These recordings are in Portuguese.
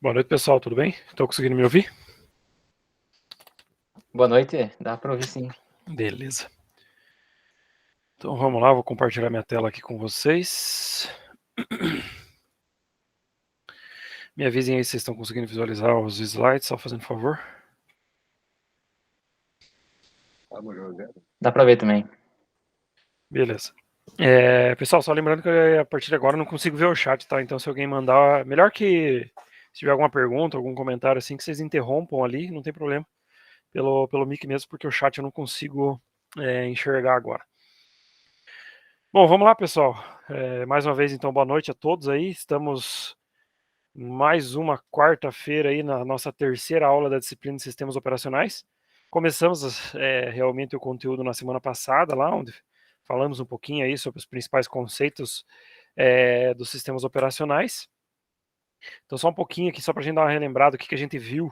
Boa noite, pessoal, tudo bem? Estão conseguindo me ouvir? Boa noite, dá para ouvir sim. Beleza. Então vamos lá, vou compartilhar minha tela aqui com vocês. Me avisem aí se vocês estão conseguindo visualizar os slides, só fazendo favor. Dá para ver também. Beleza. Pessoal, só lembrando que a partir de agora eu não consigo ver o chat, tá? Então se alguém mandar, melhor que se tiver alguma pergunta, algum comentário assim, que vocês interrompam ali, não tem problema. Pelo mic mesmo, porque o chat eu não consigo enxergar agora. Bom, vamos lá, pessoal. Mais uma vez, então, boa noite a todos aí. Estamos mais uma quarta-feira aí na nossa terceira aula da disciplina de sistemas operacionais. Começamos realmente o conteúdo na semana passada, lá onde falamos um pouquinho aí sobre os principais conceitos dos sistemas operacionais. Então só um pouquinho aqui, só para a gente dar uma relembrada do que a gente viu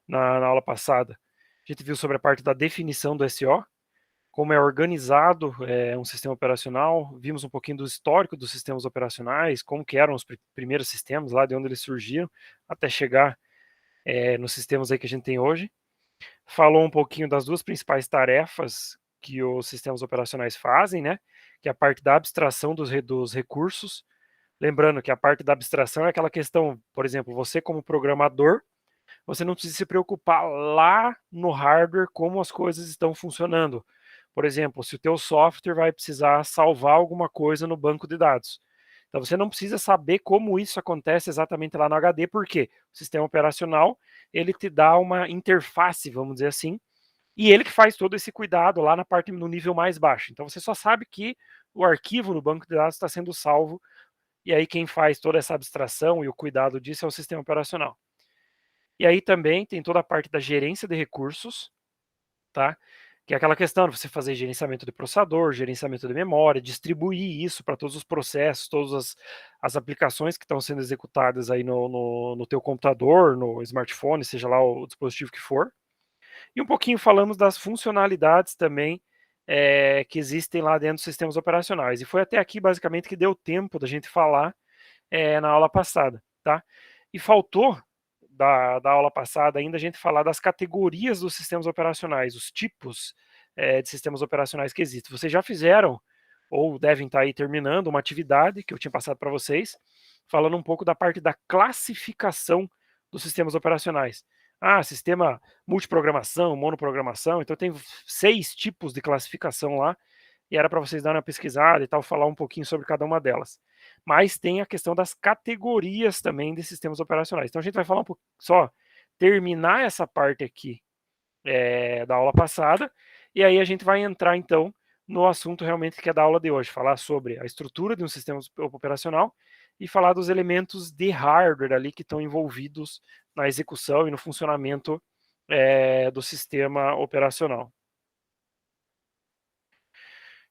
na aula passada. A gente viu sobre a parte da definição do SO, como é organizado um sistema operacional, vimos um pouquinho do histórico dos sistemas operacionais, como que eram os primeiros sistemas, lá de onde eles surgiram, até chegar nos sistemas aí que a gente tem hoje. Falou um pouquinho das duas principais tarefas que os sistemas operacionais fazem, né? Que é a parte da abstração dos recursos. Lembrando que a parte da abstração é aquela questão, por exemplo, você como programador, você não precisa se preocupar lá no hardware como as coisas estão funcionando. Por exemplo, se o teu software vai precisar salvar alguma coisa no banco de dados. Então você não precisa saber como isso acontece exatamente lá no HD, porque o sistema operacional ele te dá uma interface, vamos dizer assim, e ele que faz todo esse cuidado lá na parte no nível mais baixo. Então você só sabe que o arquivo no banco de dados está sendo salvo, e aí quem faz toda essa abstração e o cuidado disso é o sistema operacional. E aí também tem toda a parte da gerência de recursos, tá? Que é aquela questão de você fazer gerenciamento de processador, gerenciamento de memória, distribuir isso para todos os processos, todas as aplicações que estão sendo executadas aí no teu computador, no smartphone, seja lá o dispositivo que for. E um pouquinho falamos das funcionalidades também que existem lá dentro dos sistemas operacionais. E foi até aqui, basicamente, que deu tempo da gente falar na aula passada, tá? E faltou da aula passada ainda a gente falar das categorias dos sistemas operacionais, os tipos de sistemas operacionais que existem. Vocês já fizeram, ou devem estar aí terminando, uma atividade que eu tinha passado para vocês, falando um pouco da parte da classificação dos sistemas operacionais. Ah, sistema multiprogramação, monoprogramação, então tem 6 tipos de classificação lá, e era para vocês darem uma pesquisada e tal, falar um pouquinho sobre cada uma delas. Mas tem a questão das categorias também de sistemas operacionais. Então a gente vai falar um pouco, só terminar essa parte aqui da aula passada, e aí a gente vai entrar então no assunto realmente que é da aula de hoje, falar sobre a estrutura de um sistema operacional e falar dos elementos de hardware ali que estão envolvidos na execução e no funcionamento do sistema operacional.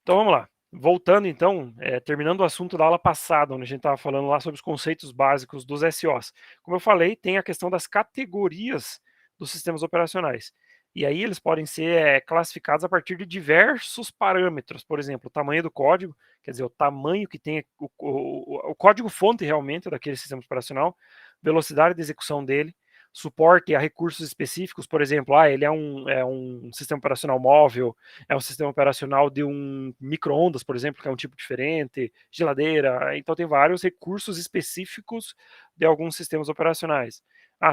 Então vamos lá. Voltando então, terminando o assunto da aula passada, onde a gente estava falando lá sobre os conceitos básicos dos SOs. Como eu falei, tem a questão das categorias dos sistemas operacionais. E aí eles podem ser classificados a partir de diversos parâmetros. Por exemplo, o tamanho do código, quer dizer, o tamanho que tem o código-fonte realmente daquele sistema operacional, velocidade de execução dele, suporte a recursos específicos, por exemplo, ele é um sistema operacional móvel, é um sistema operacional de um micro-ondas, por exemplo, que é um tipo diferente, geladeira, então tem vários recursos específicos de alguns sistemas operacionais.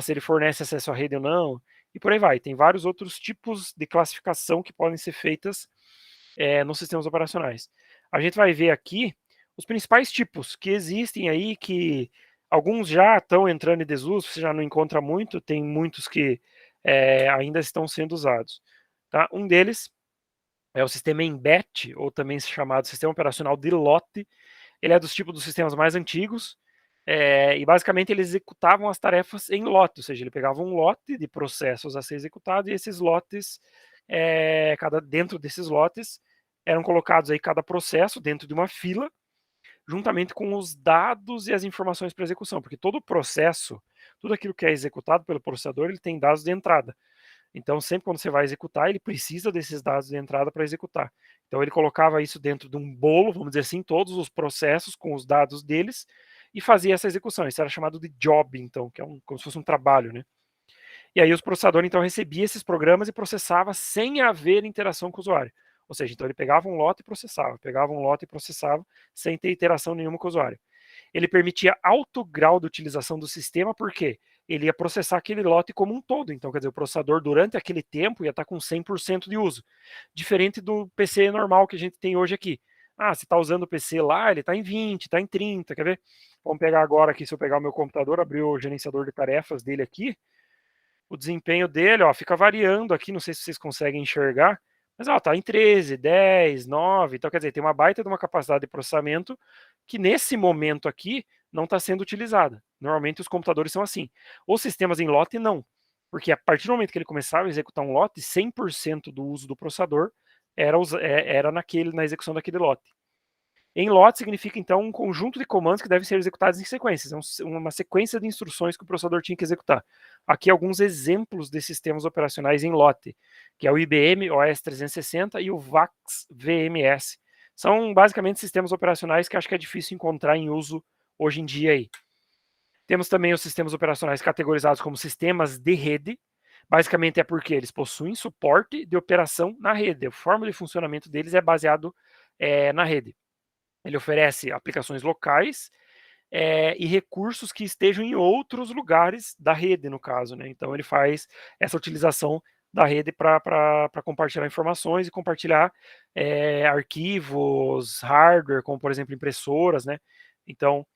Se ele fornece acesso à rede ou não, e por aí vai. Tem vários outros tipos de classificação que podem ser feitas nos sistemas operacionais. A gente vai ver aqui os principais tipos que existem aí, que alguns já estão entrando em desuso, você já não encontra muito, tem muitos que ainda estão sendo usados. Tá? Um deles é o sistema Embed, ou também chamado sistema operacional de lote. Ele é dos tipos dos sistemas mais antigos, e basicamente eles executavam as tarefas em lote, ou seja, ele pegava um lote de processos a ser executado e esses lotes, dentro desses lotes, eram colocados aí cada processo dentro de uma fila, juntamente com os dados e as informações para execução, porque todo processo, tudo aquilo que é executado pelo processador, ele tem dados de entrada. Então, sempre quando você vai executar, ele precisa desses dados de entrada para executar. Então, ele colocava isso dentro de um bolo, vamos dizer assim, todos os processos com os dados deles, e fazia essa execução. Isso era chamado de job, então, que é como se fosse um trabalho, né? E aí os processadores, então, recebia esses programas e processava sem haver interação com o usuário. Ou seja, então ele pegava um lote e processava, pegava um lote e processava, sem ter interação nenhuma com o usuário. Ele permitia alto grau de utilização do sistema, porque ele ia processar aquele lote como um todo. Então, quer dizer, o processador, durante aquele tempo, ia estar com 100% de uso. Diferente do PC normal que a gente tem hoje aqui. Ah, você está usando o PC lá, ele está em 20, está em 30, quer ver? Vamos pegar agora aqui, se eu pegar o meu computador, abrir o gerenciador de tarefas dele aqui, o desempenho dele, ó, fica variando aqui, não sei se vocês conseguem enxergar, mas ó, tá em 13, 10, 9, então quer dizer, tem uma baita de uma capacidade de processamento que nesse momento aqui não está sendo utilizada. Normalmente os computadores são assim. Os sistemas em lote não, porque a partir do momento que ele começava a executar um lote, 100% do uso do processador era na execução daquele lote. Em lote significa, então, um conjunto de comandos que devem ser executados em sequências. É uma sequência de instruções que o processador tinha que executar. Aqui alguns exemplos de sistemas operacionais em lote, que é o IBM OS 360 e o VAX VMS. São basicamente sistemas operacionais que acho que é difícil encontrar em uso hoje em dia aí. Temos também os sistemas operacionais categorizados como sistemas de rede. Basicamente é porque eles possuem suporte de operação na rede. A forma de funcionamento deles é baseado na rede. Ele oferece aplicações locais e recursos que estejam em outros lugares da rede, no caso, né? Então ele faz essa utilização da rede para compartilhar informações e compartilhar arquivos, hardware, como por exemplo impressoras, né? Então,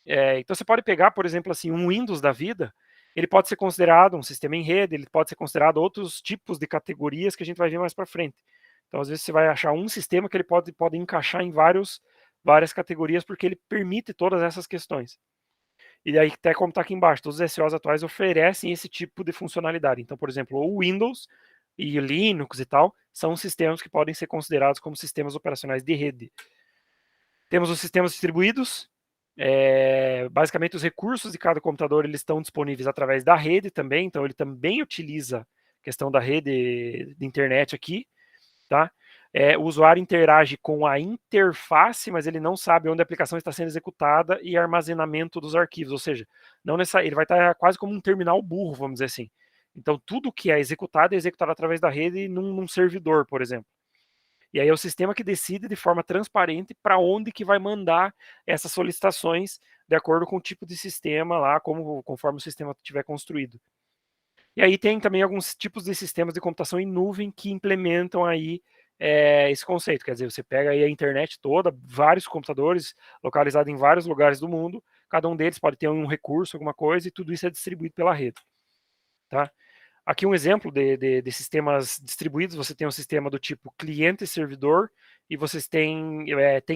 então você pode pegar, por exemplo, assim, um Windows da vida, ele pode ser considerado um sistema em rede, ele pode ser considerado outros tipos de categorias que a gente vai ver mais para frente. Então, às vezes, você vai achar um sistema que ele pode encaixar em várias categorias, porque ele permite todas essas questões. E aí, até como está aqui embaixo, todos os SOs atuais oferecem esse tipo de funcionalidade. Então, por exemplo, o Windows e o Linux e tal são sistemas que podem ser considerados como sistemas operacionais de rede. Temos os sistemas distribuídos. Basicamente, os recursos de cada computador eles estão disponíveis através da rede também. Então, ele também utiliza a questão da rede de internet aqui, tá? O usuário interage com a interface, mas ele não sabe onde a aplicação está sendo executada e armazenamento dos arquivos, ou seja, não ele vai estar quase como um terminal burro, vamos dizer assim. Então, tudo que é executado através da rede num servidor, por exemplo. E aí é o sistema que decide de forma transparente para onde que vai mandar essas solicitações de acordo com o tipo de sistema lá, conforme o sistema estiver construído. E aí tem também alguns tipos de sistemas de computação em nuvem que implementam aí esse conceito. Quer dizer, você pega aí a internet toda, vários computadores localizados em vários lugares do mundo, cada um deles pode ter um recurso, alguma coisa, e tudo isso é distribuído pela rede. Tá? Aqui um exemplo de sistemas distribuídos, você tem um sistema do tipo cliente e servidor, e vocês tem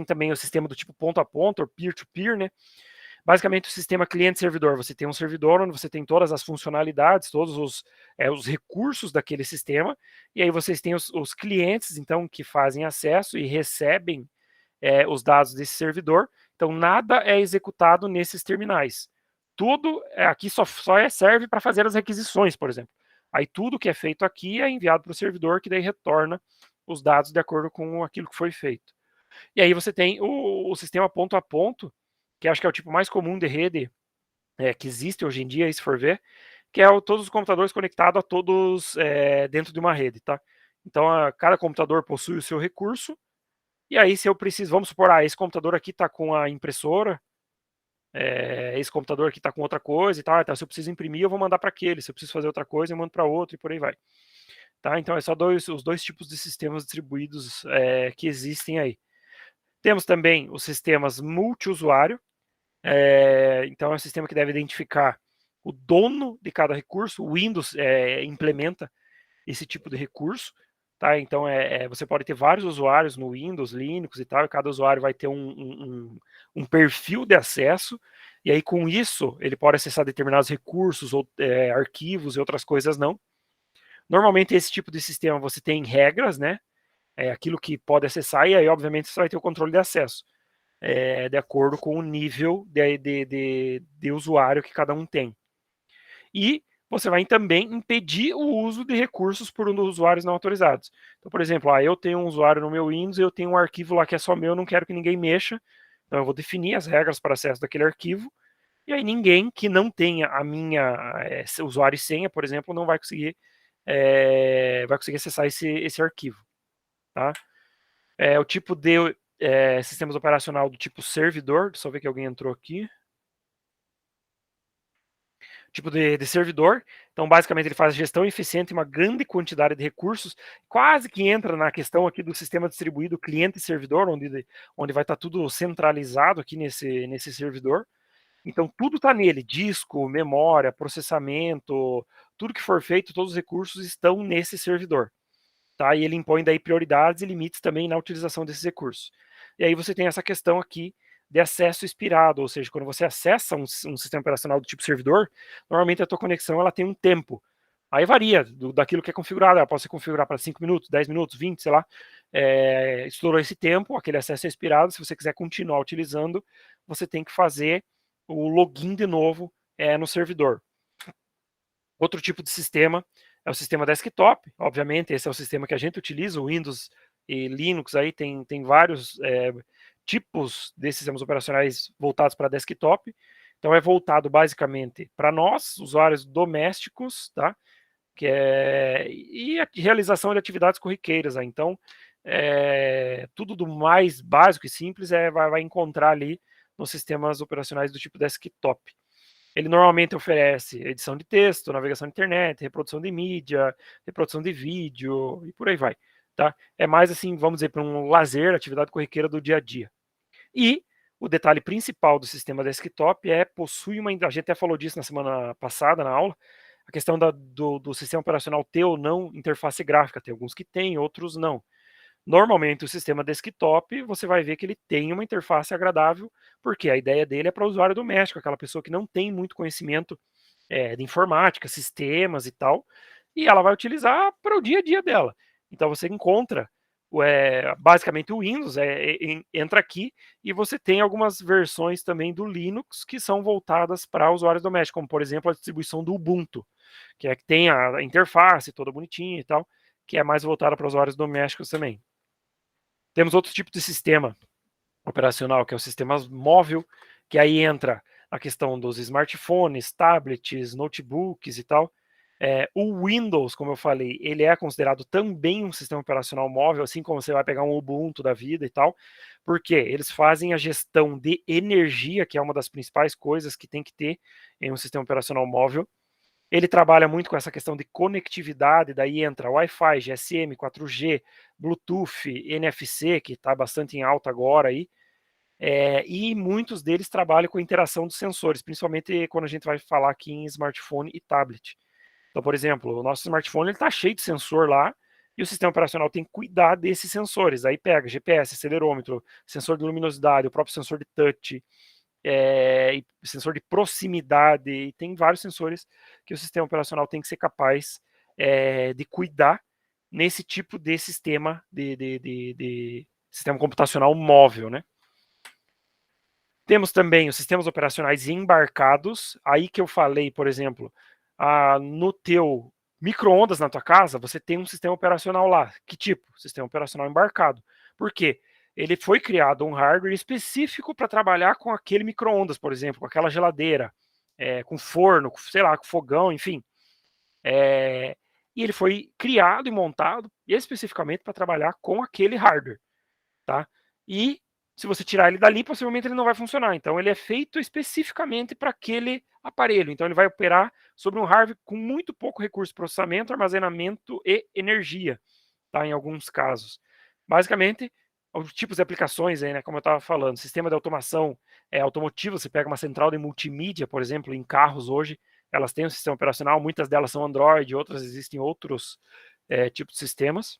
também o sistema do tipo ponto a ponto, ou peer-to-peer, né? Basicamente, o sistema cliente-servidor, você tem um servidor onde você tem todas as funcionalidades, todos os recursos daquele sistema, e aí vocês têm os clientes, então, que fazem acesso e recebem os dados desse servidor. Então, nada é executado nesses terminais. Tudo aqui só serve para fazer as requisições, por exemplo. Aí tudo que é feito aqui é enviado para o servidor, que daí retorna os dados de acordo com aquilo que foi feito. E aí você tem o sistema ponto a ponto, que acho que é o tipo mais comum de rede que existe hoje em dia, se for ver, que é todos os computadores conectados a todos dentro de uma rede, tá? Então, cada computador possui o seu recurso, e aí se eu preciso, vamos supor, esse computador aqui está com a impressora, esse computador aqui está com outra coisa e tal, então se eu preciso imprimir, eu vou mandar para aquele, se eu preciso fazer outra coisa, eu mando para outro e por aí vai. Tá? Então, é só os dois tipos de sistemas distribuídos que existem aí. Temos também os sistemas multiusuário. Então, é um sistema que deve identificar o dono de cada recurso. O Windows implementa esse tipo de recurso. Tá? Então, você pode ter vários usuários no Windows, Linux e tal, e cada usuário vai ter um perfil de acesso. E aí, com isso, ele pode acessar determinados recursos, ou arquivos e outras coisas não. Normalmente, esse tipo de sistema você tem regras, né? Aquilo que pode acessar, e aí, obviamente, você vai ter o controle de acesso, de acordo com o nível de usuário que cada um tem. E você vai também impedir o uso de recursos por um dos usuários não autorizados. Então, por exemplo, eu tenho um usuário no meu Windows, eu tenho um arquivo lá que é só meu, não quero que ninguém mexa, Então eu vou definir as regras para acesso daquele arquivo, e aí ninguém que não tenha a minha usuário e senha, por exemplo, não vai conseguir, acessar esse arquivo. Tá? O tipo de sistemas operacional do tipo servidor, só ver que alguém entrou aqui. Tipo de servidor. Então, basicamente, ele faz gestão eficiente em uma grande quantidade de recursos, quase que entra na questão aqui do sistema distribuído cliente e servidor, onde vai estar tudo centralizado aqui nesse servidor. Então, tudo está nele, disco, memória, processamento, tudo que for feito, todos os recursos estão nesse servidor. Tá? E ele impõe daí prioridades e limites também na utilização desses recursos. E aí você tem essa questão aqui de acesso expirado, ou seja, quando você acessa um sistema operacional do tipo servidor, normalmente a tua conexão ela tem um tempo. Aí varia daquilo que é configurado, ela pode ser configurada para 5 minutos, 10 minutos, 20, sei lá. Estourou esse tempo, aquele acesso é expirado, se você quiser continuar utilizando, você tem que fazer o login de novo no servidor. Outro tipo de sistema é o sistema desktop, obviamente, esse é o sistema que a gente utiliza, o Windows e Linux aí tem vários tipos de sistemas operacionais voltados para desktop. Então é voltado basicamente para nós, usuários domésticos, tá? E a realização de atividades corriqueiras. Né? Então, tudo do mais básico e simples vai encontrar ali nos sistemas operacionais do tipo desktop. Ele normalmente oferece edição de texto, navegação na internet, reprodução de mídia, reprodução de vídeo e por aí vai. Tá? É mais assim, vamos dizer, para um lazer, atividade corriqueira do dia a dia. E o detalhe principal do sistema desktop possui uma. A gente até falou disso na semana passada, na aula, a questão do sistema operacional ter ou não interface gráfica. Tem alguns que têm, outros não. Normalmente, o sistema desktop, você vai ver que ele tem uma interface agradável, porque a ideia dele é para o usuário doméstico, aquela pessoa que não tem muito conhecimento de informática, sistemas e tal, e ela vai utilizar para o dia a dia dela. Então, você encontra basicamente o Windows, entra aqui, e você tem algumas versões também do Linux que são voltadas para usuários domésticos, como, por exemplo, a distribuição do Ubuntu, que tem a interface toda bonitinha e tal, que é mais voltada para usuários domésticos também. Temos outro tipo de sistema operacional, que é o sistema móvel, que aí entra a questão dos smartphones, tablets, notebooks e tal. O Windows, como eu falei, ele é considerado também um sistema operacional móvel, assim como você vai pegar um Ubuntu da vida e tal, porque eles fazem a gestão de energia, que é uma das principais coisas que tem que ter em um sistema operacional móvel. Ele trabalha muito com essa questão de conectividade, daí entra Wi-Fi, GSM, 4G, Bluetooth, NFC, que está bastante em alta agora aí, e muitos deles trabalham com a interação dos sensores, principalmente quando a gente vai falar aqui em smartphone e tablet. Então, por exemplo, o nosso smartphone está cheio de sensor lá, e o sistema operacional tem que cuidar desses sensores. Aí pega GPS, acelerômetro, sensor de luminosidade, o próprio sensor de touch, sensor de proximidade, e tem vários sensores que o sistema operacional tem que ser capaz de cuidar nesse tipo de sistema de sistema computacional móvel, né? Temos também os sistemas operacionais embarcados, aí que eu falei, por exemplo, no teu micro-ondas na tua casa, você tem um sistema operacional lá. Que tipo? Sistema operacional embarcado. Por quê? Ele foi criado um hardware específico para trabalhar com aquele micro-ondas, por exemplo, com aquela geladeira, com forno, sei lá, com fogão, enfim. E ele foi criado e montado especificamente para trabalhar com aquele hardware, tá? E se você tirar ele dali, possivelmente ele não vai funcionar. Então ele é feito especificamente para aquele aparelho. Então ele vai operar sobre um hardware com muito pouco recurso de processamento, armazenamento e energia, tá? Em alguns casos. Basicamente, os tipos de aplicações aí, né, como eu estava falando, sistema de automação automotivo, você pega uma central de multimídia, por exemplo, em carros hoje, elas têm um sistema operacional, muitas delas são Android, outras existem outros tipos de sistemas.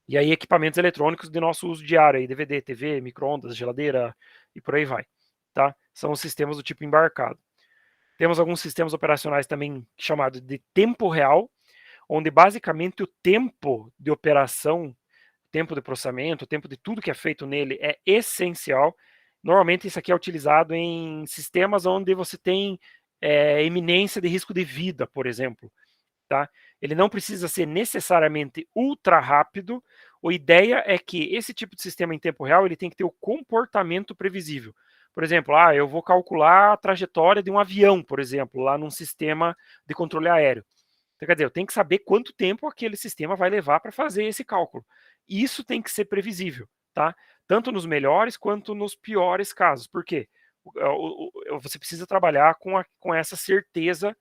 E aí equipamentos eletrônicos de nosso uso diário, aí, DVD, TV, micro-ondas, geladeira e por aí vai. Tá? São os sistemas do tipo embarcado. Temos alguns sistemas operacionais também chamados de tempo real, onde basicamente o tempo de operação, tempo de processamento, o tempo de tudo que é feito nele é essencial. Normalmente isso aqui é utilizado em sistemas onde você tem iminência de risco de vida, por exemplo. Tá? Ele não precisa ser necessariamente ultra rápido. A ideia é que esse tipo de sistema em tempo real ele tem que ter o comportamento previsível. Por exemplo, eu vou calcular a trajetória de um avião, por exemplo, lá num sistema de controle aéreo. Então, quer dizer, eu tenho que saber quanto tempo aquele sistema vai levar para fazer esse cálculo. Isso tem que ser previsível, tá? Tanto nos melhores quanto nos piores casos. Por quê? Você precisa trabalhar com essa certeza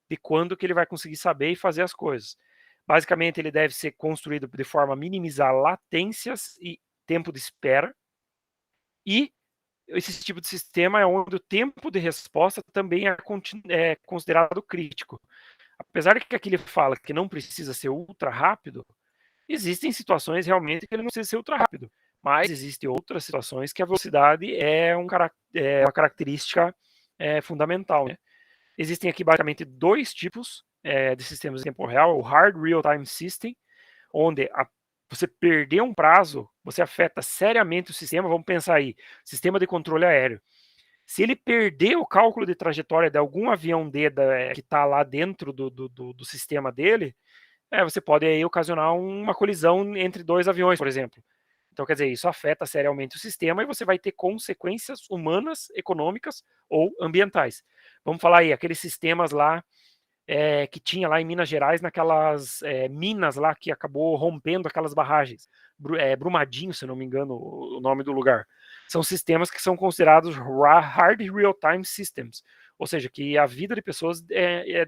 de quando que ele vai conseguir saber e fazer as coisas. Basicamente, ele deve ser construído de forma a minimizar latências e tempo de espera. E esse tipo de sistema é onde o tempo de resposta também é considerado crítico. Apesar de que aqui ele fala que não precisa ser ultra rápido, existem situações realmente que ele não precisa ser ultra rápido. Mas existem outras situações que a velocidade é uma característica fundamental. Né? Existem aqui basicamente dois tipos de sistemas em tempo real: o Hard Real-Time System, onde você perder um prazo, você afeta seriamente o sistema. Vamos pensar aí, sistema de controle aéreo. Se ele perder o cálculo de trajetória de algum avião que está lá dentro do sistema dele, você pode aí ocasionar uma colisão entre dois aviões, por exemplo. Então, quer dizer, isso afeta seriamente o sistema e você vai ter consequências humanas, econômicas ou ambientais. Vamos falar aí, aqueles sistemas lá que tinha lá em Minas Gerais, naquelas minas lá que acabou rompendo aquelas barragens. Brumadinho, se não me engano, o nome do lugar. São sistemas que são considerados Hard Real-Time Systems, ou seja, que a vida de pessoas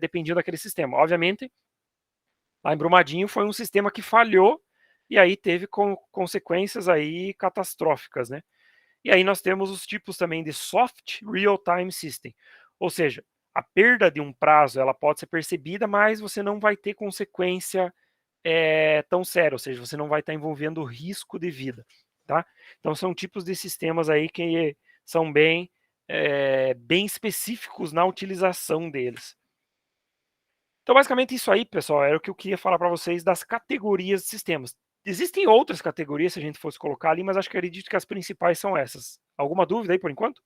dependia daquele sistema. Obviamente, lá em Brumadinho foi um sistema que falhou e aí teve consequências aí catastróficas, né? E aí nós temos os tipos também de Soft Real-Time System, ou seja, a perda de um prazo ela pode ser percebida, mas você não vai ter consequência tão séria, ou seja, você não vai estar envolvendo risco de vida, tá? Então são tipos de sistemas aí que são bem específicos na utilização deles. Então, basicamente, isso aí, pessoal, era o que eu queria falar para vocês das categorias de sistemas. Existem outras categorias, se a gente fosse colocar ali, mas acho que acredito que as principais são essas. Alguma dúvida aí por enquanto?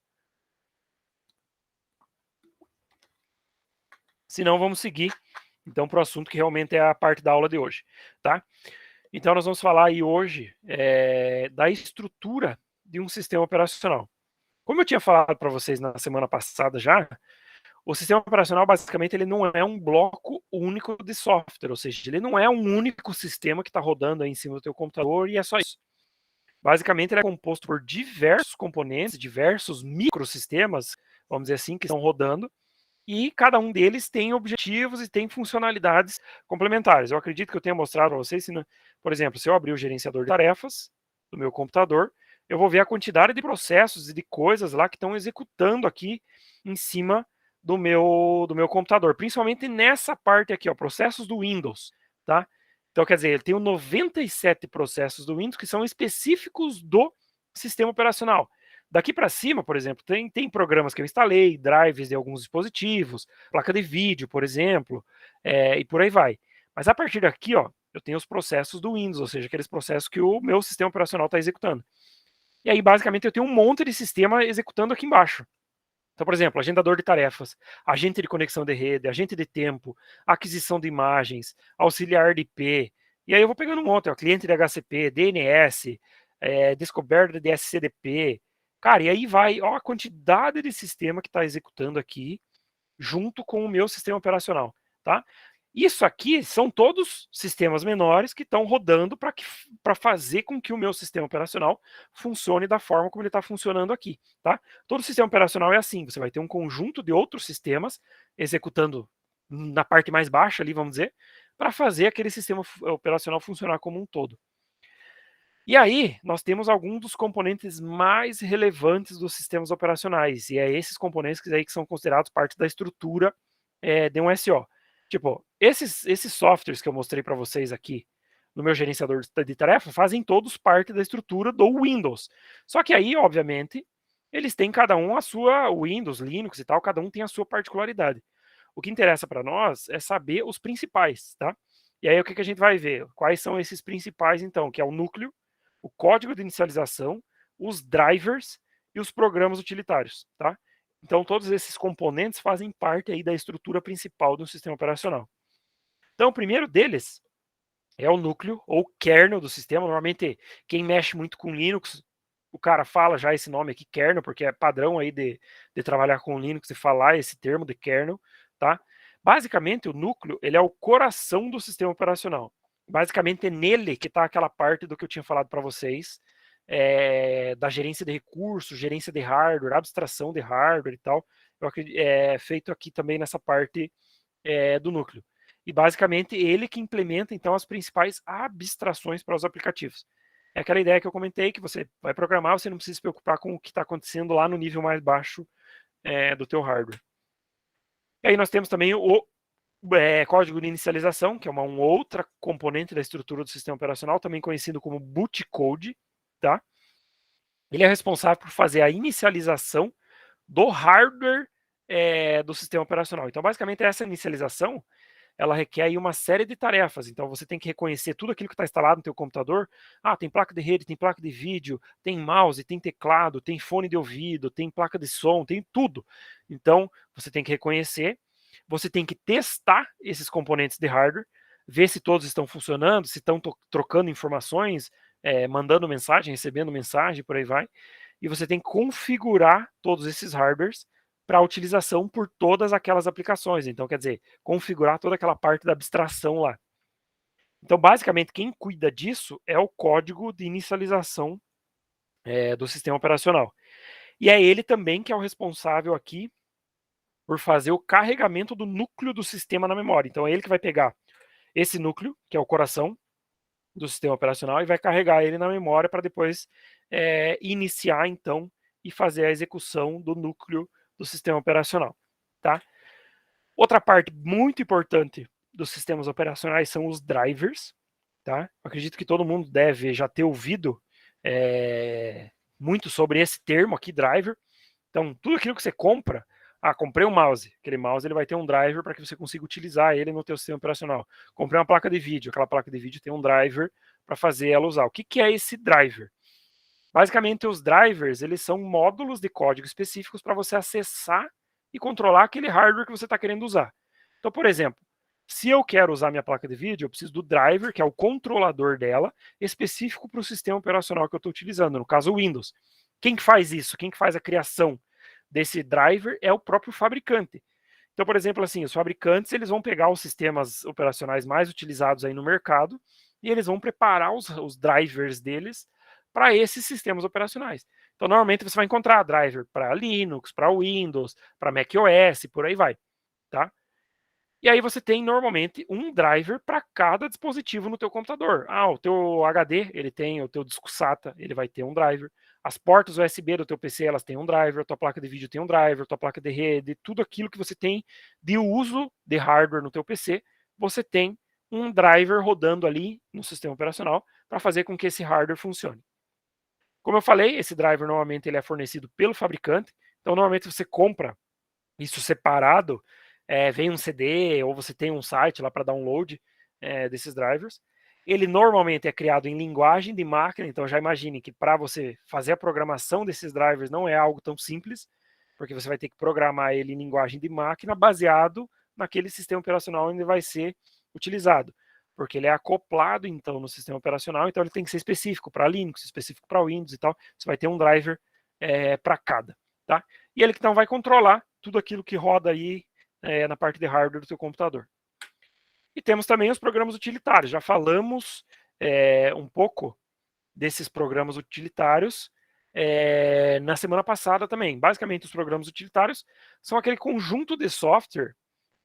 Se não, vamos seguir, então, para o assunto que realmente é a parte da aula de hoje, tá? Então, nós vamos falar aí hoje da estrutura de um sistema operacional. Como eu tinha falado para vocês na semana passada já, o sistema operacional, basicamente, ele não é um bloco único de software, ou seja, ele não é um único sistema que está rodando aí em cima do teu computador e é só isso. Basicamente, ele é composto por diversos componentes, diversos microsistemas, vamos dizer assim, que estão rodando, e cada um deles tem objetivos e tem funcionalidades complementares. Eu acredito que eu tenha mostrado para vocês, por exemplo, se eu abrir o gerenciador de tarefas do meu computador, eu vou ver a quantidade de processos e de coisas lá que estão executando aqui em cima do meu computador, principalmente nessa parte aqui, ó, processos do Windows, tá? Então, quer dizer, ele tem 97 processos do Windows que são específicos do sistema operacional. Daqui para cima, por exemplo, tem programas que eu instalei, drives de alguns dispositivos, placa de vídeo, por exemplo, e por aí vai. Mas a partir daqui, ó, eu tenho os processos do Windows, ou seja, aqueles processos que o meu sistema operacional está executando. E aí, basicamente, eu tenho um monte de sistema executando aqui embaixo. Então, por exemplo, agendador de tarefas, agente de conexão de rede, agente de tempo, aquisição de imagens, auxiliar de IP. E aí eu vou pegando um monte, ó, cliente de HCP, DNS, descoberta de SCDP. Cara, e aí vai, ó, a quantidade de sistema que está executando aqui junto com o meu sistema operacional, tá? Isso aqui são todos sistemas menores que estão rodando para fazer com que o meu sistema operacional funcione da forma como ele está funcionando aqui, tá? Todo sistema operacional é assim, você vai ter um conjunto de outros sistemas executando na parte mais baixa ali, vamos dizer, para fazer aquele sistema operacional funcionar como um todo. E aí, nós temos alguns dos componentes mais relevantes dos sistemas operacionais, e é esses componentes que são considerados parte da estrutura de um SO. Tipo, esses softwares que eu mostrei para vocês aqui no meu gerenciador de tarefa fazem todos parte da estrutura do Windows. Só que aí, obviamente, eles têm cada um a sua Windows, Linux e tal, cada um tem a sua particularidade. O que interessa para nós é saber os principais, tá? E aí o que a gente vai ver? Quais são esses principais, então, que é o núcleo, o código de inicialização, os drivers e os programas utilitários, tá? Então, todos esses componentes fazem parte aí da estrutura principal do sistema operacional. Então, o primeiro deles é o núcleo ou kernel do sistema. Normalmente, quem mexe muito com Linux, o cara fala já esse nome aqui, kernel, porque é padrão aí de trabalhar com Linux e falar esse termo de kernel, tá? Basicamente, o núcleo, ele é o coração do sistema operacional. Basicamente, é nele que está aquela parte do que eu tinha falado para vocês, da gerência de recursos, gerência de hardware, abstração de hardware e tal. Eu acredito, é feito aqui também nessa parte do núcleo. E basicamente ele que implementa então as principais abstrações para os aplicativos. É aquela ideia que eu comentei, que você vai programar, você não precisa se preocupar com o que está acontecendo lá no nível mais baixo do teu hardware. E aí nós temos também o código de inicialização, que é uma outra componente da estrutura do sistema operacional, também conhecido como bootcode, tá? Ele é responsável por fazer a inicialização do hardware do sistema operacional. Então, basicamente, essa inicialização ela requer aí uma série de tarefas. Então, você tem que reconhecer tudo aquilo que está instalado no teu computador. Ah, tem placa de rede, tem placa de vídeo, tem mouse, tem teclado, tem fone de ouvido, tem placa de som, tem tudo. Então, você tem que reconhecer, você tem que testar esses componentes de hardware, ver se todos estão funcionando, se estão trocando informações, mandando mensagem, recebendo mensagem, por aí vai. E você tem que configurar todos esses hardwares para utilização por todas aquelas aplicações. Então, quer dizer, configurar toda aquela parte da abstração lá. Então, basicamente, quem cuida disso é o código de inicialização do sistema operacional. E é ele também que é o responsável aqui por fazer o carregamento do núcleo do sistema na memória. Então, é ele que vai pegar esse núcleo, que é o coração do sistema operacional, e vai carregar ele na memória para depois iniciar, então, e fazer a execução do núcleo do sistema operacional, tá? Outra parte muito importante dos sistemas operacionais são os drivers, tá? Eu acredito que todo mundo deve já ter ouvido muito sobre esse termo aqui, driver. Então, tudo aquilo que você compra, comprei um mouse, aquele mouse ele vai ter um driver para que você consiga utilizar ele no teu sistema operacional. Comprei uma placa de vídeo, aquela placa de vídeo tem um driver para fazer ela usar. O que é esse driver? Basicamente, os drivers, eles são módulos de código específicos para você acessar e controlar aquele hardware que você está querendo usar. Então, por exemplo, se eu quero usar minha placa de vídeo, eu preciso do driver, que é o controlador dela, específico para o sistema operacional que eu estou utilizando, no caso o Windows. Quem que faz isso? Quem que faz a criação desse driver é o próprio fabricante. Então, por exemplo, assim, os fabricantes eles vão pegar os sistemas operacionais mais utilizados aí no mercado e eles vão preparar os drivers deles para esses sistemas operacionais. Então, normalmente você vai encontrar driver para Linux, para Windows, para macOS, por aí vai, tá? E aí você tem normalmente um driver para cada dispositivo no teu computador. O teu HD, ele tem o teu disco SATA, ele vai ter um driver. As portas USB do teu PC, elas têm um driver, tua placa de vídeo tem um driver, tua placa de rede, tudo aquilo que você tem de uso de hardware no teu PC, você tem um driver rodando ali no sistema operacional para fazer com que esse hardware funcione. Como eu falei, esse driver normalmente ele é fornecido pelo fabricante, então normalmente você compra isso separado, vem um CD ou você tem um site lá para download desses drivers. Ele normalmente é criado em linguagem de máquina, então já imagine que para você fazer a programação desses drivers não é algo tão simples, porque você vai ter que programar ele em linguagem de máquina baseado naquele sistema operacional onde vai ser utilizado, porque ele é acoplado então no sistema operacional, então ele tem que ser específico para Linux, específico para Windows e tal. Você vai ter um driver para cada, tá? E ele então vai controlar tudo aquilo que roda aí na parte de hardware do seu computador. E temos também os programas utilitários. Já falamos um pouco desses programas utilitários na semana passada também. Basicamente, os programas utilitários são aquele conjunto de software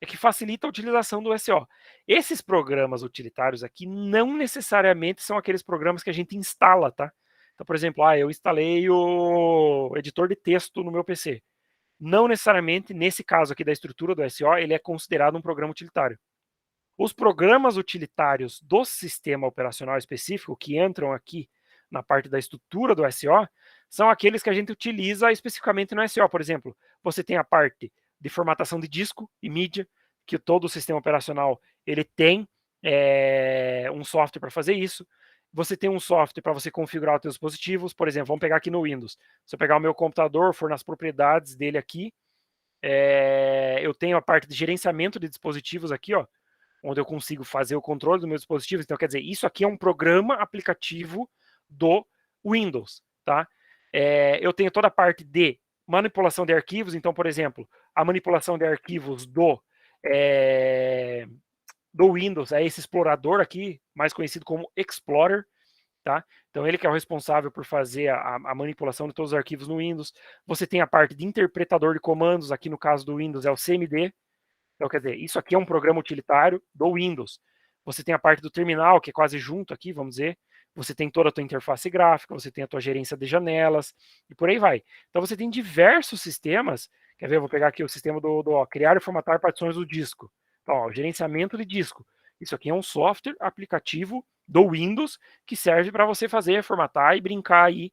que facilita a utilização do SO. Esses programas utilitários aqui não necessariamente são aqueles programas que a gente instala, tá? Então, por exemplo, eu instalei o editor de texto no meu PC. Não necessariamente, nesse caso aqui da estrutura do SO, ele é considerado um programa utilitário. Os programas utilitários do sistema operacional específico, que entram aqui na parte da estrutura do SO, são aqueles que a gente utiliza especificamente no SO. Por exemplo, você tem a parte de formatação de disco e mídia, que todo o sistema operacional ele tem um software para fazer isso. Você tem um software para você configurar os seus dispositivos. Por exemplo, vamos pegar aqui no Windows. Se eu pegar o meu computador, for nas propriedades dele aqui, eu tenho a parte de gerenciamento de dispositivos aqui, ó, onde eu consigo fazer o controle dos meus dispositivos. Então, quer dizer, isso aqui é um programa aplicativo do Windows, tá? Eu tenho toda a parte de manipulação de arquivos. Então, por exemplo, a manipulação de arquivos do Windows é esse explorador aqui, mais conhecido como Explorer, tá? Então ele que é o responsável por fazer a manipulação de todos os arquivos no Windows. Você tem a parte de interpretador de comandos, aqui no caso do Windows é o CMD. Então, quer dizer, isso aqui é um programa utilitário do Windows. Você tem a parte do terminal, que é quase junto aqui, vamos dizer. Você tem toda a tua interface gráfica, você tem a tua gerência de janelas, e por aí vai. Então você tem diversos sistemas. Quer ver? Eu vou pegar aqui o sistema do criar e formatar partições do disco. Então, ó, o gerenciamento de disco. Isso aqui é um software aplicativo do Windows que serve para você fazer, formatar e brincar aí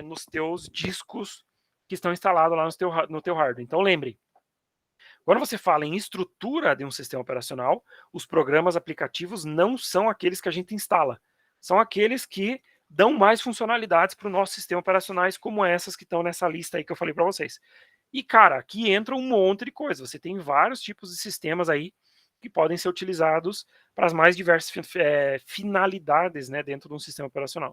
nos teus discos que estão instalados lá no teu hardware. Então lembre, quando você fala em estrutura de um sistema operacional, os programas aplicativos não são aqueles que a gente instala, são aqueles que dão mais funcionalidades para o nosso sistema operacionais, como essas que estão nessa lista aí que eu falei para vocês. E, cara, aqui entra um monte de coisa. Você tem vários tipos de sistemas aí que podem ser utilizados para as mais diversas finalidades, né, dentro de um sistema operacional.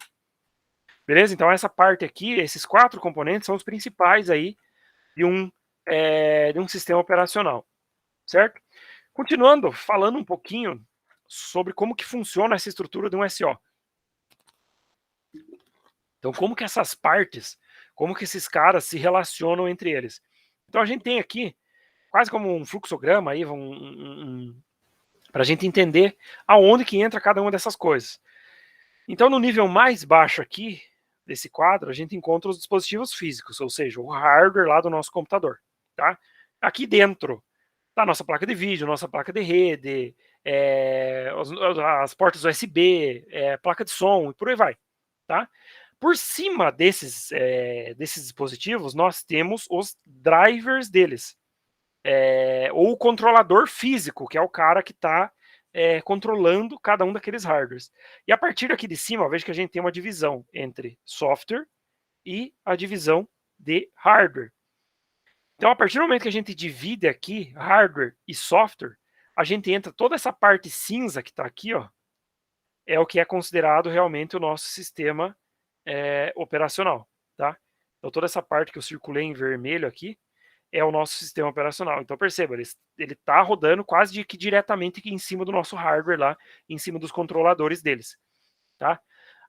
Beleza? Então, essa parte aqui, esses 4 componentes são os principais aí de um sistema operacional, certo? Continuando, falando um pouquinho sobre como que funciona essa estrutura de um SO. Então, como que essas partes, como que esses caras se relacionam entre eles. Então, a gente tem aqui quase como um fluxograma aí, para a gente entender aonde que entra cada uma dessas coisas. Então, no nível mais baixo aqui desse quadro, a gente encontra os dispositivos físicos, ou seja, o hardware lá do nosso computador, tá? Aqui dentro da nossa placa de vídeo, nossa placa de rede, as portas USB, placa de som e por aí vai, tá? Por cima desses dispositivos, nós temos os drivers deles, ou o controlador físico, que é o cara que está controlando cada um daqueles hardwares. E a partir aqui de cima, veja que a gente tem uma divisão entre software e a divisão de hardware. Então, a partir do momento que a gente divide aqui hardware e software, a gente entra toda essa parte cinza que está aqui, ó, é o que é considerado realmente o nosso sistema operacional, tá? Então, toda essa parte que eu circulei em vermelho aqui é o nosso sistema operacional. Então, perceba, ele está rodando quase que diretamente aqui em cima do nosso hardware lá, em cima dos controladores deles, tá?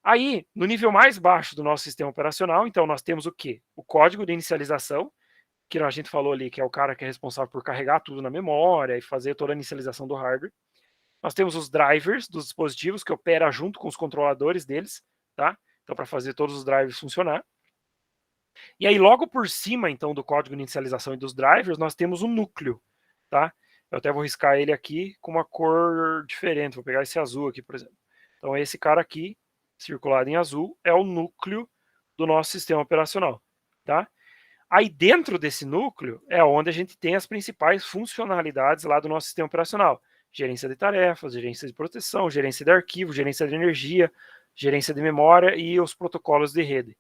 Aí, no nível mais baixo do nosso sistema operacional, então, nós temos o quê? O código de inicialização, que a gente falou ali, que é o cara que é responsável por carregar tudo na memória e fazer toda a inicialização do hardware. Nós temos os drivers dos dispositivos, que opera junto com os controladores deles, tá? Então, para fazer todos os drivers funcionar. E aí, logo por cima, então, do código de inicialização e dos drivers, nós temos o núcleo, tá? Eu até vou riscar ele aqui com uma cor diferente. Vou pegar esse azul aqui, por exemplo. Então, esse cara aqui, circulado em azul, é o núcleo do nosso sistema operacional, tá? Aí dentro desse núcleo é onde a gente tem as principais funcionalidades lá do nosso sistema operacional. Gerência de tarefas, gerência de proteção, gerência de arquivo, gerência de energia, gerência de memória e os protocolos de rede.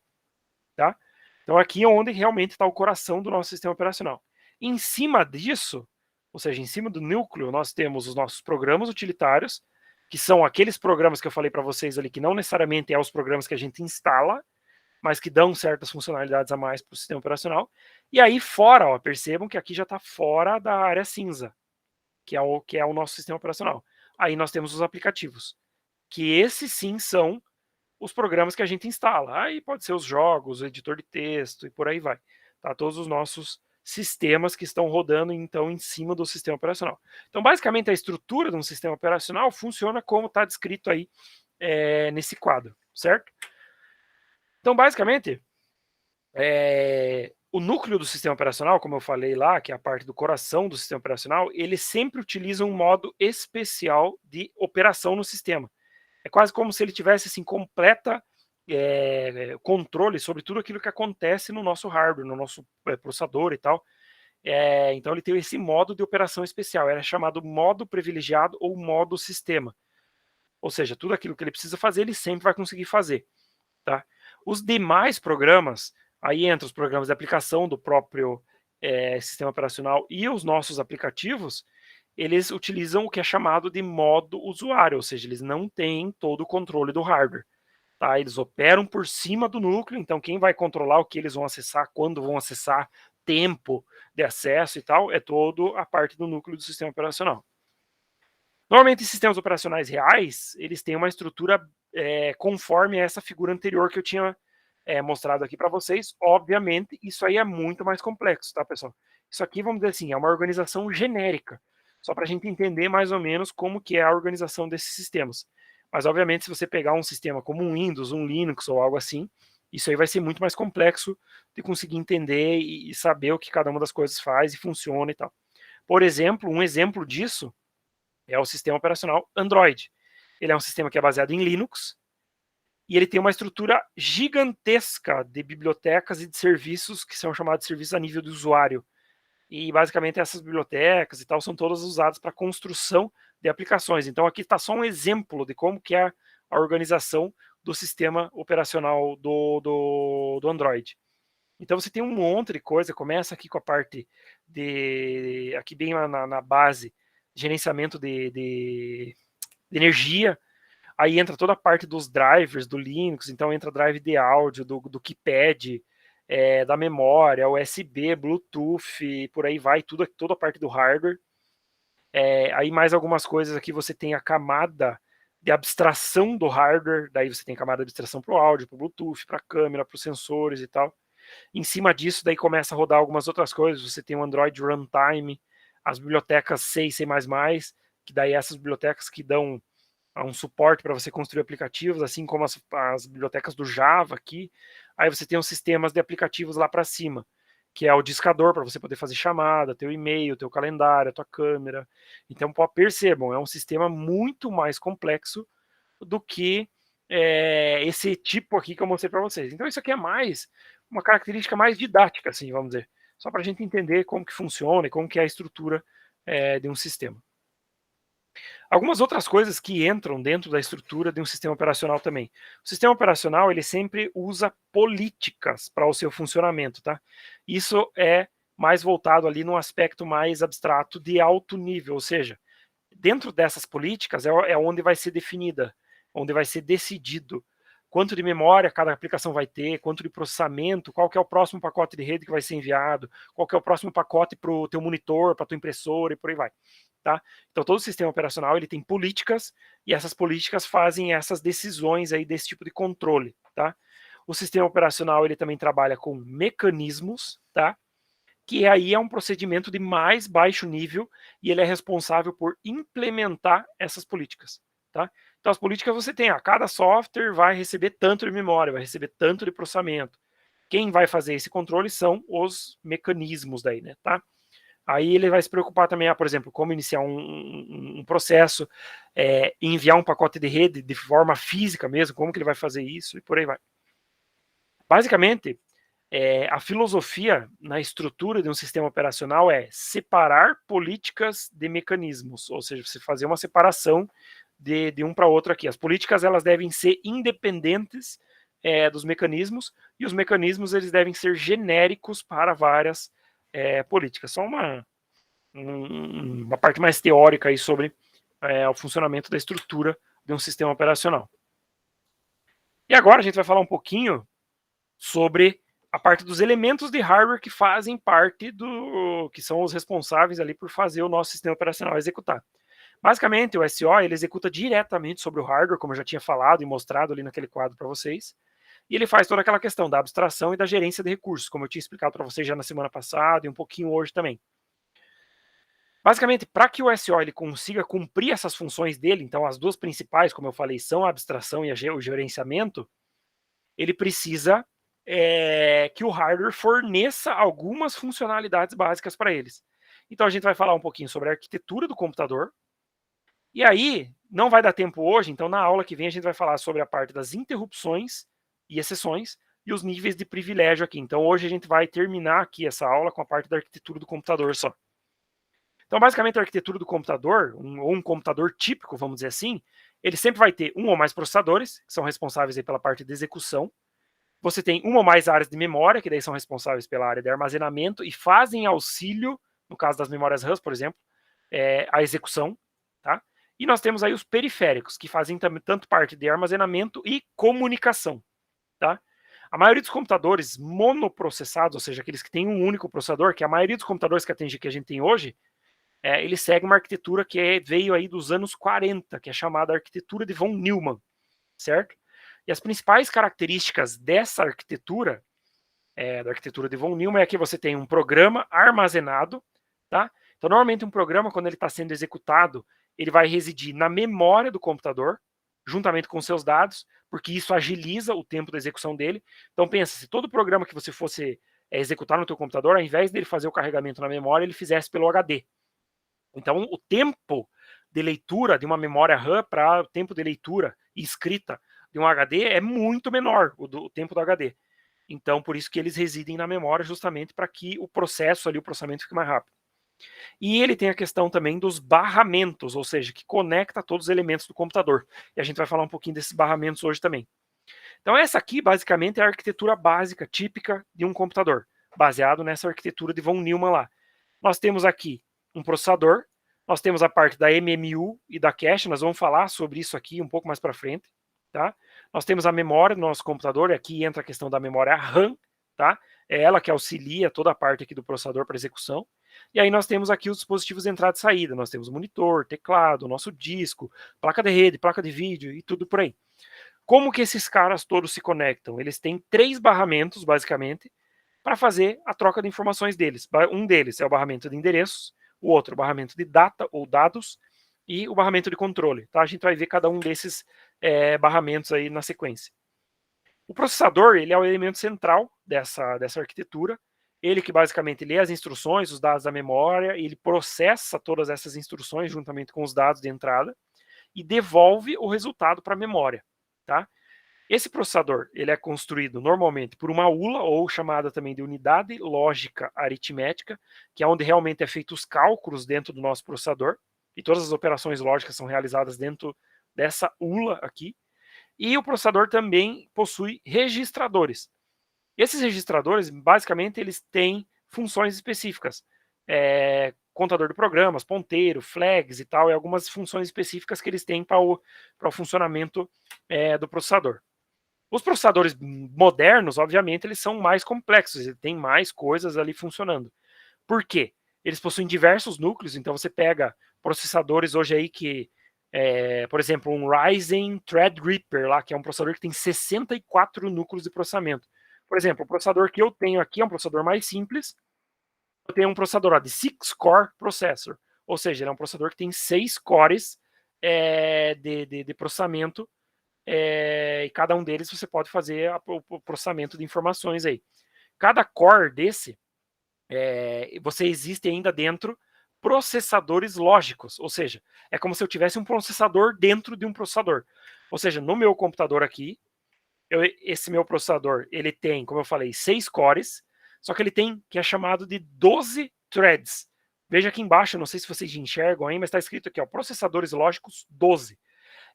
Tá? Então aqui é onde realmente está o coração do nosso sistema operacional. Em cima disso, ou seja, em cima do núcleo, nós temos os nossos programas utilitários, que são aqueles programas que eu falei para vocês ali, que não necessariamente é os programas que a gente instala, mas que dão certas funcionalidades a mais para o sistema operacional. E aí fora, ó, percebam que aqui já está fora da área cinza, que é o nosso sistema operacional. Aí nós temos os aplicativos, que esses sim são os programas que a gente instala. Aí pode ser os jogos, o editor de texto e por aí vai. Tá? Todos os nossos sistemas que estão rodando então em cima do sistema operacional. Então, basicamente, a estrutura de um sistema operacional funciona como está descrito aí nesse quadro, certo? Então, basicamente, o núcleo do sistema operacional, como eu falei lá, que é a parte do coração do sistema operacional, ele sempre utiliza um modo especial de operação no sistema. É quase como se ele tivesse assim, completa controle sobre tudo aquilo que acontece no nosso hardware, no nosso processador e tal. Então ele tem esse modo de operação especial, era chamado modo privilegiado ou modo sistema. Ou seja, tudo aquilo que ele precisa fazer, ele sempre vai conseguir fazer. Tá? Os demais programas, aí entra os programas de aplicação do próprio sistema operacional e os nossos aplicativos, eles utilizam o que é chamado de modo usuário, ou seja, eles não têm todo o controle do hardware. Tá? Eles operam por cima do núcleo, então quem vai controlar o que eles vão acessar, quando vão acessar, tempo de acesso e tal, é toda a parte do núcleo do sistema operacional. Normalmente, sistemas operacionais reais, eles têm uma estrutura conforme essa figura anterior que eu tinha mostrado aqui para vocês. Obviamente, isso aí é muito mais complexo, tá, pessoal? Isso aqui, vamos dizer assim, é uma organização genérica, só para a gente entender mais ou menos como que é a organização desses sistemas. Mas, obviamente, se você pegar um sistema como um Windows, um Linux ou algo assim, isso aí vai ser muito mais complexo de conseguir entender e saber o que cada uma das coisas faz e funciona e tal. Por exemplo, um exemplo disso é o sistema operacional Android. Ele é um sistema que é baseado em Linux e ele tem uma estrutura gigantesca de bibliotecas e de serviços que são chamados de serviços a nível do usuário. E basicamente essas bibliotecas e tal são todas usadas para construção de aplicações. Então aqui está só um exemplo de como que é a organização do sistema operacional do Android. Então você tem um monte de coisa, começa aqui com a parte de, aqui bem na base, gerenciamento de energia, aí entra toda a parte dos drivers do Linux, então entra drive de áudio, do keypad, da memória, USB, Bluetooth, por aí vai, toda a parte do hardware. Aí mais algumas coisas aqui, você tem a camada de abstração do hardware, daí você tem camada de abstração para o áudio, para o Bluetooth, para a câmera, para os sensores e tal. Em cima disso, daí começa a rodar algumas outras coisas. Você tem o Android Runtime, as bibliotecas C e C++, que daí essas bibliotecas que dão um suporte para você construir aplicativos, assim como as bibliotecas do Java aqui. Aí você tem os sistemas de aplicativos lá para cima, que é o discador para você poder fazer chamada, teu e-mail, teu calendário, a tua câmera. Então, percebam, é um sistema muito mais complexo do que esse tipo aqui que eu mostrei para vocês. Então, isso aqui é mais uma característica mais didática, assim, vamos dizer, só para a gente entender como que funciona e como que é a estrutura de um sistema. Algumas outras coisas que entram dentro da estrutura de um sistema operacional também. O sistema operacional, ele sempre usa políticas para o seu funcionamento, tá? Isso é mais voltado ali num aspecto mais abstrato de alto nível, ou seja, dentro dessas políticas é onde vai ser definida, onde vai ser decidido quanto de memória cada aplicação vai ter, quanto de processamento, qual que é o próximo pacote de rede que vai ser enviado, qual que é o próximo pacote para o teu monitor, para a tua impressora e por aí vai. Tá? Então todo sistema operacional ele tem políticas e essas políticas fazem essas decisões aí desse tipo de controle. Tá? O sistema operacional ele também trabalha com mecanismos, tá? Que aí é um procedimento de mais baixo nível e ele é responsável por implementar essas políticas. Tá? Então as políticas você tem, cada software vai receber tanto de memória, vai receber tanto de processamento. Quem vai fazer esse controle são os mecanismos daí, né? Tá? Aí ele vai se preocupar também, por exemplo, como iniciar um processo, enviar um pacote de rede de forma física mesmo, como que ele vai fazer isso e por aí vai. Basicamente, a filosofia na estrutura de um sistema operacional é separar políticas de mecanismos, ou seja, você fazer uma separação de um para outro aqui. As políticas elas devem ser independentes dos mecanismos e os mecanismos eles devem ser genéricos para várias políticas. Só uma parte mais teórica aí sobre o funcionamento da estrutura de um sistema operacional. E agora a gente vai falar um pouquinho sobre a parte dos elementos de hardware que fazem parte que são os responsáveis ali por fazer o nosso sistema operacional executar. Basicamente, o SO ele executa diretamente sobre o hardware, como eu já tinha falado e mostrado ali naquele quadro para vocês, e ele faz toda aquela questão da abstração e da gerência de recursos, como eu tinha explicado para vocês já na semana passada e um pouquinho hoje também. Basicamente, para que o SO ele consiga cumprir essas funções dele, então as duas principais, como eu falei, são a abstração e o gerenciamento, ele precisa que o hardware forneça algumas funcionalidades básicas para eles. Então a gente vai falar um pouquinho sobre a arquitetura do computador. E aí, não vai dar tempo hoje, então na aula que vem a gente vai falar sobre a parte das interrupções e exceções e os níveis de privilégio aqui. Então hoje a gente vai terminar aqui essa aula com a parte da arquitetura do computador só. Então basicamente a arquitetura do computador, ou um computador típico, vamos dizer assim, ele sempre vai ter um ou mais processadores, que são responsáveis aí pela parte de execução. Você tem uma ou mais áreas de memória, que daí são responsáveis pela área de armazenamento e fazem auxílio, no caso das memórias RAM, por exemplo, a execução, tá? E nós temos aí os periféricos, que fazem tanto parte de armazenamento e comunicação, tá? A maioria dos computadores monoprocessados, ou seja, aqueles que têm um único processador, que a maioria dos computadores que a gente tem hoje, ele segue uma arquitetura que veio aí dos anos 40, que é chamada arquitetura de von Neumann, certo? E as principais características dessa arquitetura, da arquitetura de von Neumann, é que você tem um programa armazenado, tá? Então, normalmente um programa, quando ele está sendo executado, ele vai residir na memória do computador, juntamente com seus dados, porque isso agiliza o tempo da execução dele. Então, pensa, se todo programa que você fosse executar no teu computador, ao invés dele fazer o carregamento na memória, ele fizesse pelo HD. Então, o tempo de leitura de uma memória RAM para o tempo de leitura e escrita de um HD é muito menor, o tempo do HD. Então, por isso que eles residem na memória, justamente para que o processo ali, o processamento fique mais rápido. E ele tem a questão também dos barramentos, ou seja, que conecta todos os elementos do computador. E a gente vai falar um pouquinho desses barramentos hoje também. Então, essa aqui, basicamente, é a arquitetura básica, típica de um computador, baseado nessa arquitetura de von Neumann lá. Nós temos aqui um processador, nós temos a parte da MMU e da cache, nós vamos falar sobre isso aqui um pouco mais para frente, tá? Nós temos a memória do nosso computador, e aqui entra a questão da memória RAM, tá? É ela que auxilia toda a parte aqui do processador para execução. E aí nós temos aqui os dispositivos de entrada e saída, nós temos monitor, teclado, nosso disco, placa de rede, placa de vídeo e tudo por aí. Como que esses caras todos se conectam? Eles têm 3 barramentos, basicamente, para fazer a troca de informações deles. Um deles é o barramento de endereços, o outro o barramento de data ou dados e o barramento de controle. Tá? A gente vai ver cada um desses barramentos aí na sequência. O processador, ele é o elemento central dessa arquitetura. Ele que basicamente lê as instruções, os dados da memória, ele processa todas essas instruções juntamente com os dados de entrada e devolve o resultado para a memória. Tá? Esse processador ele é construído normalmente por uma ULA, ou chamada também de unidade lógica aritmética, que é onde realmente é feito os cálculos dentro do nosso processador, e todas as operações lógicas são realizadas dentro dessa ULA aqui. E o processador também possui registradores. Esses registradores, basicamente, eles têm funções específicas. Contador de programas, ponteiro, flags e tal, e algumas funções específicas que eles têm para o funcionamento do processador. Os processadores modernos, obviamente, eles são mais complexos, eles têm mais coisas ali funcionando. Por quê? Eles possuem diversos núcleos, então você pega processadores hoje aí que, por exemplo, um Ryzen Threadripper lá, que é um processador que tem 64 núcleos de processamento. Por exemplo, o processador que eu tenho aqui é um processador mais simples. Eu tenho um processador de 6-core processor, ou seja, ele é um processador que tem 6 cores de processamento, e cada um deles você pode fazer o processamento de informações aí. Cada core desse, você existe ainda dentro processadores lógicos, ou seja, é como se eu tivesse um processador dentro de um processador. Ou seja, no meu computador aqui, esse meu processador, ele tem, como eu falei, 6 cores, só que ele tem, que é chamado de 12 threads. Veja aqui embaixo, não sei se vocês enxergam aí, mas está escrito aqui, ó, processadores lógicos 12.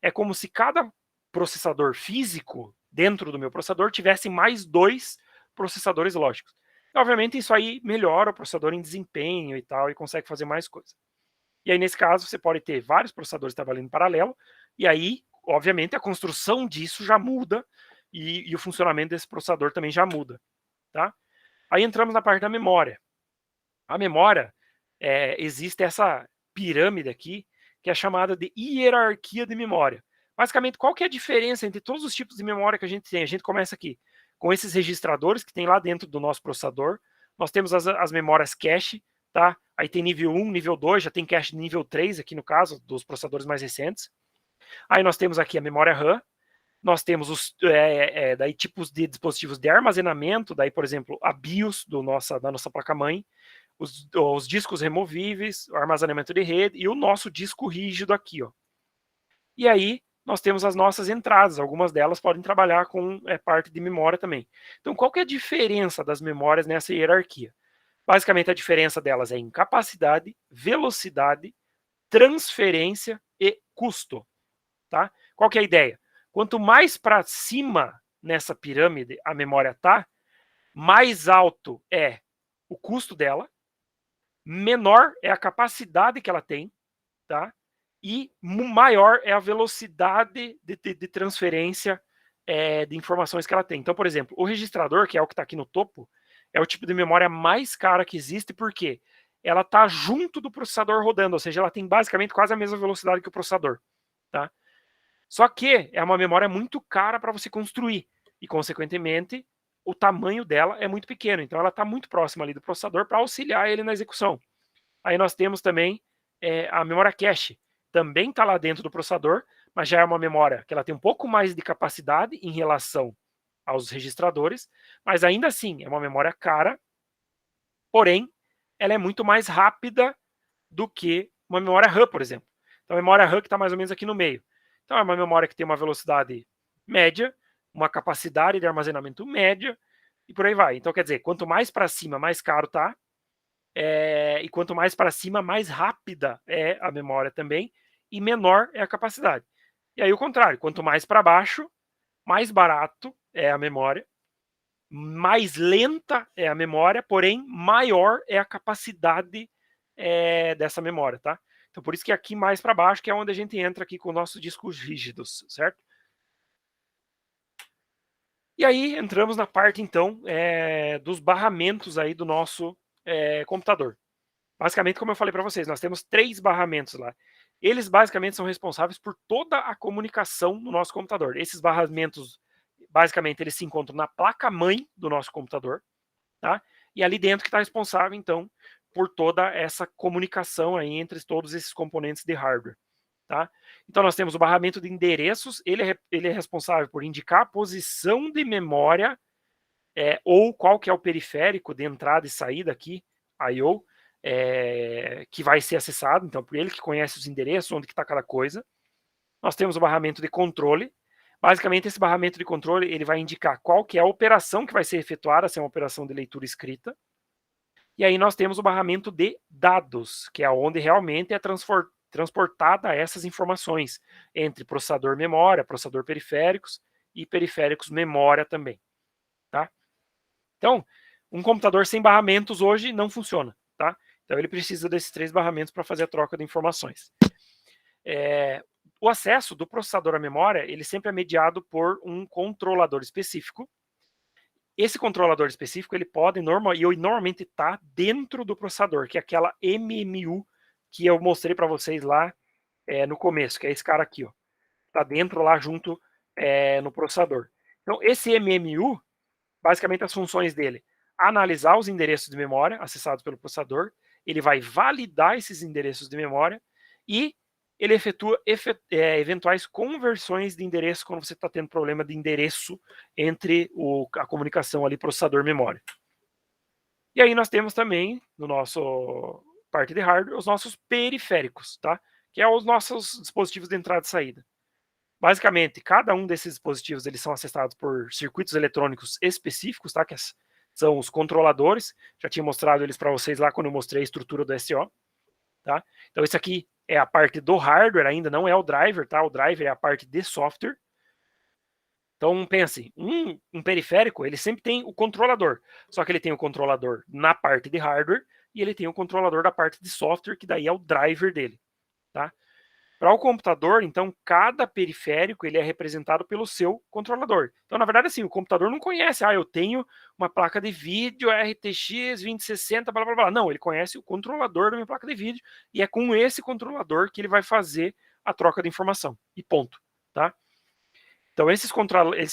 É como se cada processador físico dentro do meu processador tivesse mais 2 processadores lógicos. E, obviamente, isso aí melhora o processador em desempenho e tal, e consegue fazer mais coisas. E aí, nesse caso, você pode ter vários processadores trabalhando em paralelo, e aí, obviamente, a construção disso já muda, e o funcionamento desse processador também já muda. Tá? Aí entramos na parte da memória. A memória, existe essa pirâmide aqui, que é chamada de hierarquia de memória. Basicamente, qual que é a diferença entre todos os tipos de memória que a gente tem? A gente começa aqui com esses registradores que tem lá dentro do nosso processador. Nós temos as memórias cache, tá? Aí tem nível 1, nível 2, já tem cache de nível 3 aqui no caso, dos processadores mais recentes. Aí nós temos aqui a memória RAM, nós temos os daí tipos de dispositivos de armazenamento, daí, por exemplo, a BIOS da nossa placa-mãe, os discos removíveis, o armazenamento de rede e o nosso disco rígido aqui, ó. E aí nós temos as nossas entradas, algumas delas podem trabalhar com parte de memória também. Então, qual que é a diferença das memórias nessa hierarquia? Basicamente, a diferença delas é em capacidade, velocidade, transferência e custo. Tá? Qual que é a ideia? Quanto mais para cima nessa pirâmide a memória está, mais alto é o custo dela, menor é a capacidade que ela tem, tá? E maior é a velocidade de transferência de informações que ela tem. Então, por exemplo, o registrador, que é o que está aqui no topo, é o tipo de memória mais cara que existe, porque ela está junto do processador rodando, ou seja, ela tem basicamente quase a mesma velocidade que o processador. Tá? Só que é uma memória muito cara para você construir, e, consequentemente, o tamanho dela é muito pequeno. Então, ela está muito próxima ali do processador para auxiliar ele na execução. Aí nós temos também a memória cache. Também está lá dentro do processador, mas já é uma memória que ela tem um pouco mais de capacidade em relação aos registradores, mas ainda assim é uma memória cara, porém ela é muito mais rápida do que uma memória RAM, por exemplo. Então a memória RAM que está mais ou menos aqui no meio. Então é uma memória que tem uma velocidade média, uma capacidade de armazenamento média e por aí vai. Então quer dizer, quanto mais para cima, mais caro tá, e quanto mais para cima, mais rápida é a memória também, e menor é a capacidade. E aí o contrário, quanto mais para baixo, mais barato é a memória, mais lenta é a memória, porém maior é a capacidade dessa memória, tá? Então por isso que aqui mais para baixo que é onde a gente entra aqui com nossos discos rígidos, certo? E aí entramos na parte então dos barramentos aí do nosso computador. Basicamente, como eu falei para vocês, nós temos 3 barramentos lá. Eles basicamente são responsáveis por toda a comunicação no nosso computador. Esses barramentos, basicamente, eles se encontram na placa-mãe do nosso computador, tá? E ali dentro que está responsável, então, por toda essa comunicação aí entre todos esses componentes de hardware, tá? Então, nós temos o barramento de endereços, ele é responsável por indicar a posição de memória ou qual que é o periférico de entrada e saída aqui, I/O, que vai ser acessado, então por ele que conhece os endereços, onde está cada coisa. Nós temos o barramento de controle. Basicamente, esse barramento de controle ele vai indicar qual que é a operação que vai ser efetuada, se é uma operação de leitura escrita. E aí nós temos o barramento de dados, que é onde realmente é transportada essas informações entre processador memória, processador periféricos e periféricos memória também. Tá? Então, um computador sem barramentos hoje não funciona. Tá? Então ele precisa desses 3 barramentos para fazer a troca de informações. O acesso do processador à memória ele sempre é mediado por um controlador específico. Esse controlador específico ele pode normalmente está dentro do processador, que é aquela MMU que eu mostrei para vocês lá no começo, que é esse cara aqui, está dentro lá junto no processador. Então esse MMU, basicamente as funções dele, analisar os endereços de memória acessados pelo processador, ele vai validar esses endereços de memória e ele efetua eventuais conversões de endereço quando você está tendo problema de endereço entre a comunicação ali processador-memória. E aí nós temos também, no nosso parte de hardware, os nossos periféricos, tá? Que é os nossos dispositivos de entrada e saída. Basicamente, cada um desses dispositivos eles são acessados por circuitos eletrônicos específicos, tá? Que são os controladores. Já tinha mostrado eles para vocês lá quando eu mostrei a estrutura do SO. Tá? Então, esse aqui é a parte do hardware ainda, não é o driver, tá? O driver é a parte de software. Então, pense, um periférico, ele sempre tem o controlador. Só que ele tem o controlador na parte de hardware e ele tem o controlador da parte de software, que daí é o driver dele, tá? Para o computador, então, cada periférico ele é representado pelo seu controlador. Então, na verdade, assim, o computador não conhece, eu tenho uma placa de vídeo RTX 2060, blá, blá, blá. Não, ele conhece o controlador da minha placa de vídeo e é com esse controlador que ele vai fazer a troca de informação. E ponto, tá? Então, esses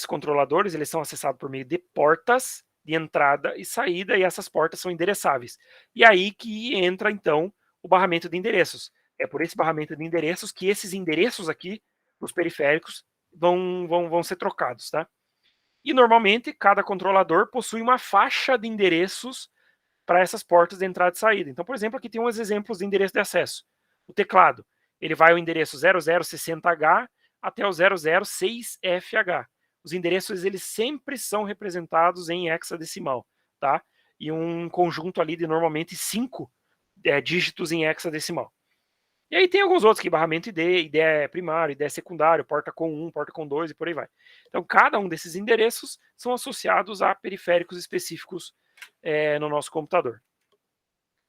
controladores, eles são acessados por meio de portas de entrada e saída, e essas portas são endereçáveis. E aí que entra, então, o barramento de endereços. É por esse barramento de endereços que esses endereços aqui, os periféricos, vão ser trocados, tá? E, normalmente, cada controlador possui uma faixa de endereços para essas portas de entrada e saída. Então, por exemplo, aqui tem uns exemplos de endereço de acesso. O teclado, ele vai ao endereço 0060H até o 006FH. Os endereços eles sempre são representados em hexadecimal, tá? E um conjunto ali de normalmente 5 dígitos em hexadecimal. E aí tem alguns outros que barramento ID, ID primário, ID secundário, porta com 1, porta com 2 e por aí vai. Então cada um desses endereços são associados a periféricos específicos no nosso computador.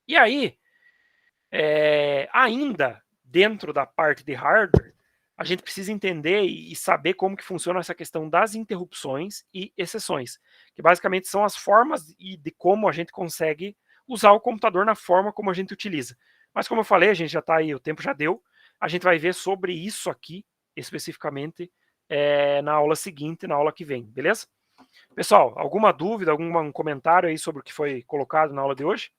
E aí, Ainda dentro da parte de hardware, a gente precisa entender e saber como que funciona essa questão das interrupções e exceções, que basicamente são as formas de como a gente consegue usar o computador na forma como a gente utiliza. Mas como eu falei, a gente já está aí, o tempo já deu, a gente vai ver sobre isso aqui, especificamente, na aula seguinte, na aula que vem, beleza? Pessoal, alguma dúvida, algum comentário aí sobre o que foi colocado na aula de hoje?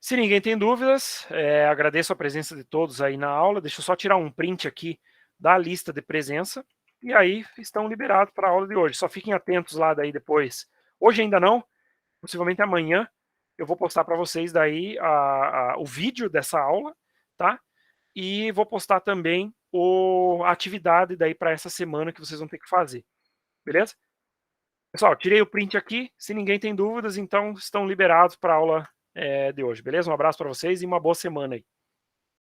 Se ninguém tem dúvidas, agradeço a presença de todos aí na aula. Deixa eu só tirar um print aqui da lista de presença. E aí estão liberados para a aula de hoje. Só fiquem atentos lá daí depois. Hoje ainda não, possivelmente amanhã eu vou postar para vocês daí o vídeo dessa aula, tá? E vou postar também a atividade daí para essa semana que vocês vão ter que fazer. Beleza? Pessoal, tirei o print aqui. Se ninguém tem dúvidas, então estão liberados para a aula de hoje. Beleza? Um abraço para vocês e uma boa semana aí.